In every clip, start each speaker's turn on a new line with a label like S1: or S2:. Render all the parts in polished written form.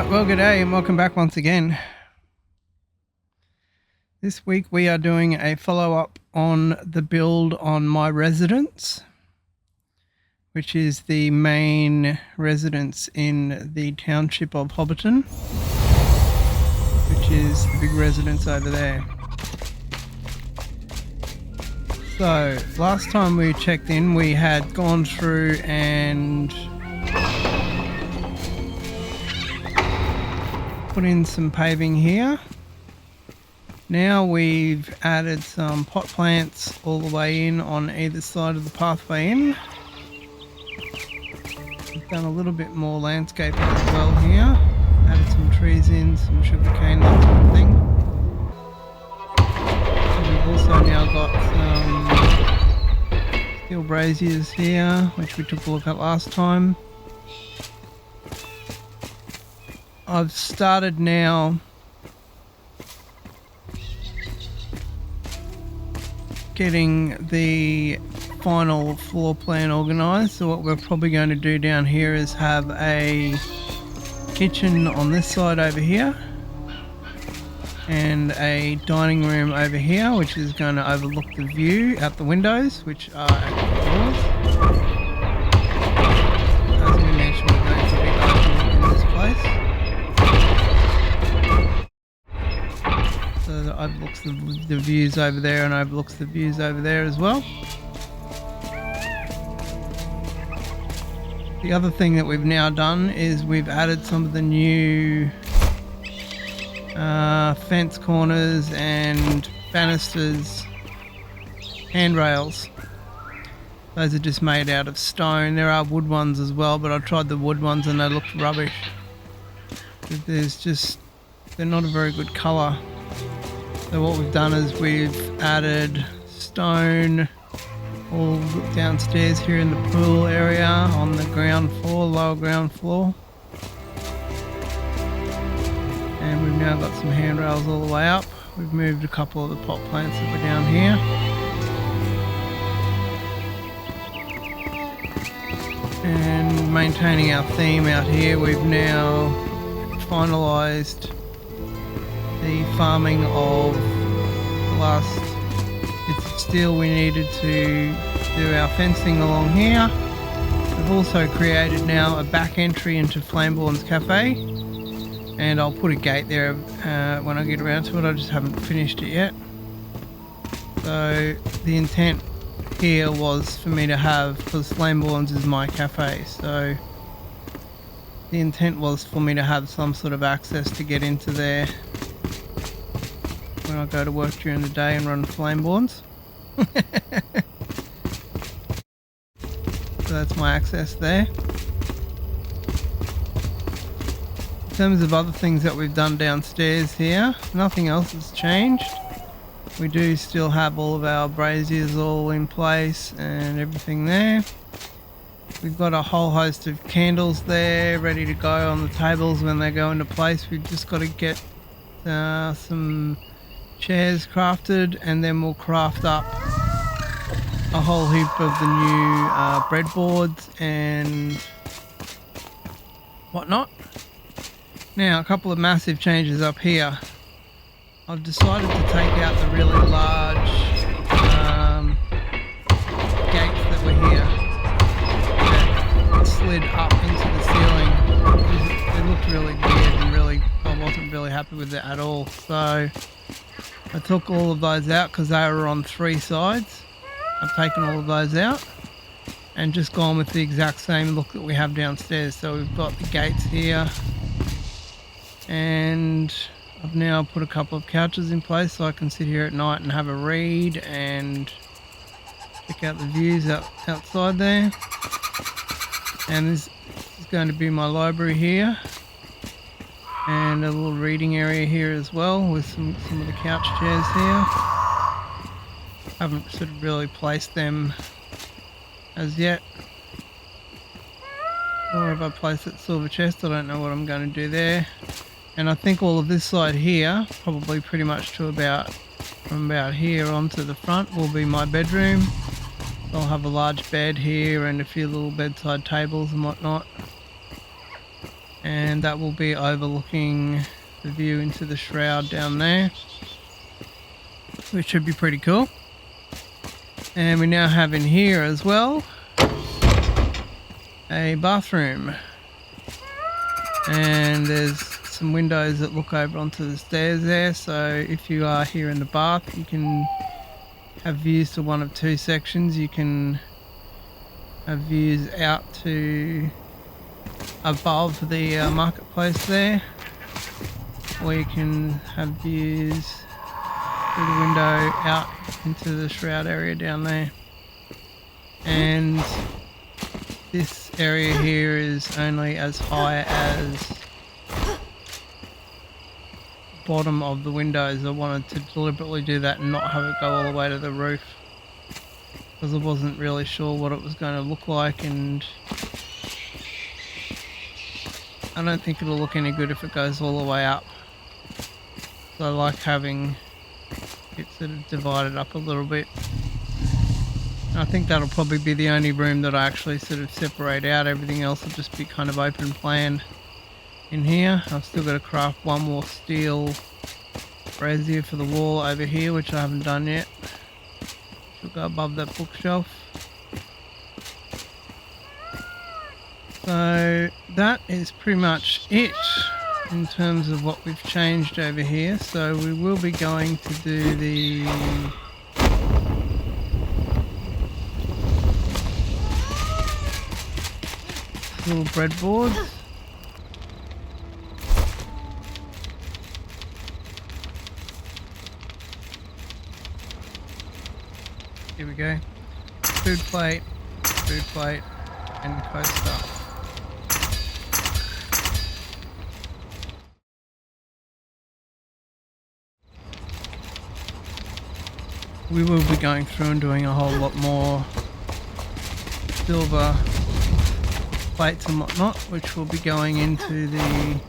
S1: Alright, well g'day and welcome back once again. This week we are doing a follow-up on the build on my residence, which is the main residence in the township of Hobbiton, which is the big residence over there. So, last time we checked in we had gone through and put in some paving here. Now we've added some pot plants all the way in on either side of the pathway in. We've done a little bit more landscaping as well here. Added some trees in, some sugarcane, that sort of thing. And we've also now got some steel braziers here, which we took a look at last time. I've started now getting the final floor plan organised. So what we're probably going to do down here is have a kitchen on this side over here and a dining room over here, which is going to overlook the view out the windows, which are actually doors. As we mentioned, we're going to be overlooking in this place. So that overlooks the views over there and overlooks the views over there as well. The other thing that we've now done is we've added some of the new fence corners and banisters, handrails. Those are just made out of stone. There are wood ones as well, but I tried the wood ones and they looked rubbish. They're not a very good colour. So what we've done is we've added stone all downstairs here in the pool area on the ground floor, lower ground floor. And we've now got some handrails all the way up. We've moved a couple of the pot plants that were down here. And maintaining our theme out here, we've now finalised the farming of the last bits of steel we needed to do our fencing along here. We've also created now a back entry into Flambourne's Cafe, and I'll put a gate there when I get around to it. I just haven't finished it yet. So the intent here was for me to have, because Flambourne's is my cafe, so the intent was for me to have some sort of access to get into there when I go to work during the day and run Flambourne's. So that's my access there. In terms of other things that we've done downstairs here, nothing else has changed. We do still have all of our braziers all in place and everything there. We've got a whole host of candles there ready to go on the tables when they go into place. We've just got to get some chairs crafted, and then we'll craft up a whole heap of the new breadboards and whatnot. Now, a couple of massive changes up here. I've decided to take out the really large gates that were here that slid up into the ceiling. They looked really weird and I wasn't really happy with it at all. So I took all of those out because they were on three sides. I've taken all of those out and just gone with the exact same look that we have downstairs. So we've got the gates here, and I've now put a couple of couches in place so I can sit here at night and have a read and check out the views outside there. And this is going to be my library here, and a little reading area here as well with some of the couch chairs here. Haven't sort of really placed them as yet. Or have I placed that silver chest? I don't know what I'm going to do there. And I think all of this side here, probably pretty much to from about here onto the front, will be my bedroom. I'll have a large bed here and a few little bedside tables and whatnot. and that will be overlooking the view into the shroud down there, which should be pretty cool. And we now have in here as well a bathroom, and there's some windows that look over onto the stairs there, so if you are here in the bath you can have views to one of two sections. You can have views out to above the marketplace there, or you can have views through the window out into the shroud area down there. And this area here is only as high as bottom of the windows. I wanted to deliberately do that and not have it go all the way to the roof, because I wasn't really sure what it was going to look like, and I don't think it'll look any good if it goes all the way up. So I like having it sort of divided up a little bit. And I think that'll probably be the only room that I actually sort of separate out. Everything else will just be kind of open plan in here. I've still got to craft one more steel brazier for the wall over here, which I haven't done yet. Should go above that bookshelf. So that is pretty much it in terms of what we've changed over here. So we will be going to do the little breadboards. Here we go. Food plate, and coaster. We will be going through and doing a whole lot more silver plates and whatnot, which will be going into the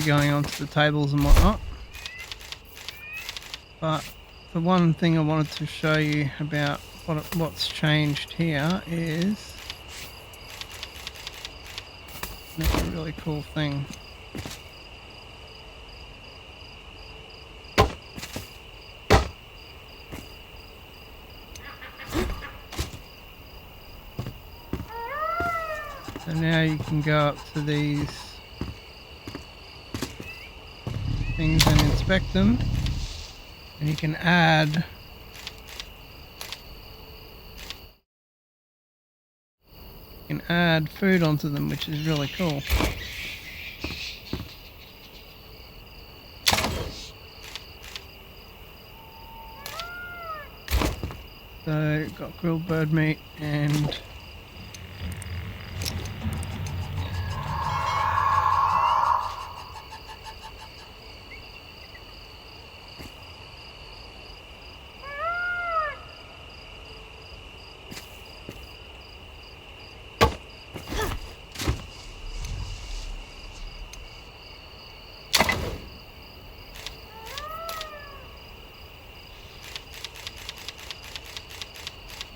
S1: going onto the tables and whatnot. But the one thing I wanted to show you about what's changed here is that's a really cool thing. So now you can go up to these things and inspect them, and you can add food onto them, which is really cool. So got grilled bird meat and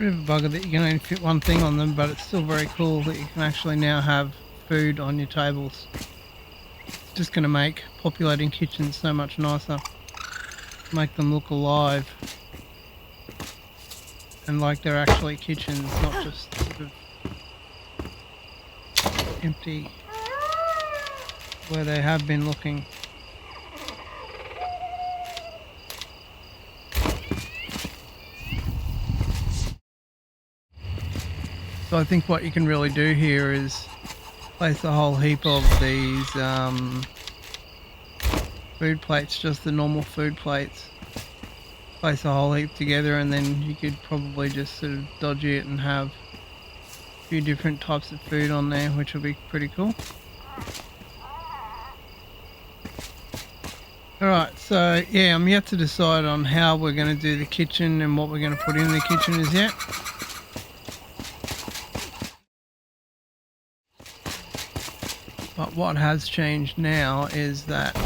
S1: bit of a bugger that you can only fit one thing on them, but it's still very cool that you can actually now have food on your tables. It's just going to make populating kitchens so much nicer, make them look alive and like they're actually kitchens, not just sort of empty where they have been looking. So I think what you can really do here is place a whole heap of these food plates, just the normal food plates. Place a whole heap together, and then you could probably just sort of dodgy it and have a few different types of food on there, which will be pretty cool. Alright, so yeah, I'm yet to decide on how we're going to do the kitchen and what we're going to put in the kitchen as yet. But what has changed now is that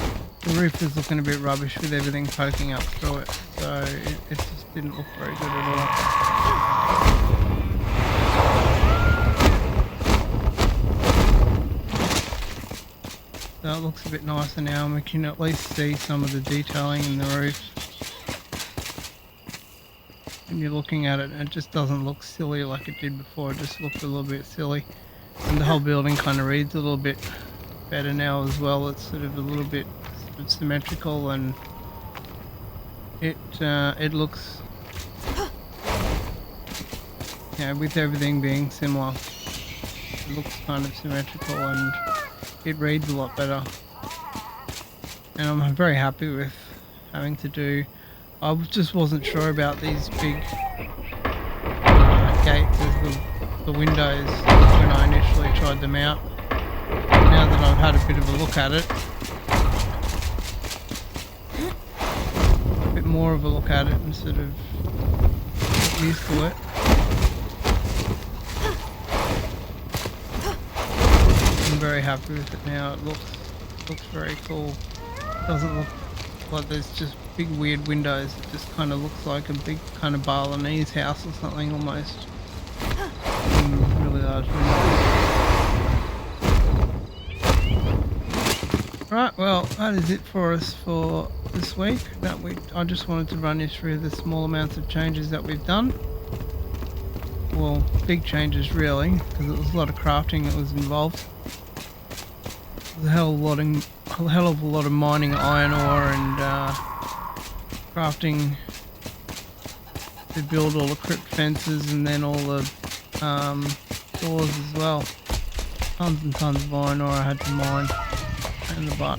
S1: The roof is looking a bit rubbish with everything poking up through it, so it just didn't look very good at all. So it looks a bit nicer now, and we can at least see some of the detailing in the roof. When you're looking at it, it just doesn't look silly like it did before. It just looked a little bit silly, and the whole building kind of reads a little bit better now as well. It's sort of a little bit symmetrical, and it looks, yeah, with everything being similar, it looks kind of symmetrical and it reads a lot better. And I'm very happy with having to do. I just wasn't sure about these big gates as the windows when I initially tried them out. Now that I've had a bit of a look at it, a bit more of a look at it and sort of get used to it, I'm very happy with it now. It looks very cool. It doesn't look like there's just big weird windows. It just kind of looks like a big kind of Balinese house or something almost. Really large windows. Right, well, that is it for us for this week. I just wanted to run you through the small amounts of changes that we've done. Well, big changes really, because it was a lot of crafting that was involved. There's a hell of a lot of mining iron ore and crafting to build all the crypt fences, and then all the doors as well. Tons and tons of iron ore I had to mine. In the butt.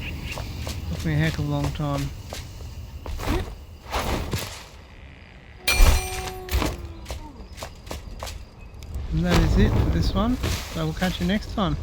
S1: Took me a heck of a long time. And that is it for this one. So we'll catch you next time.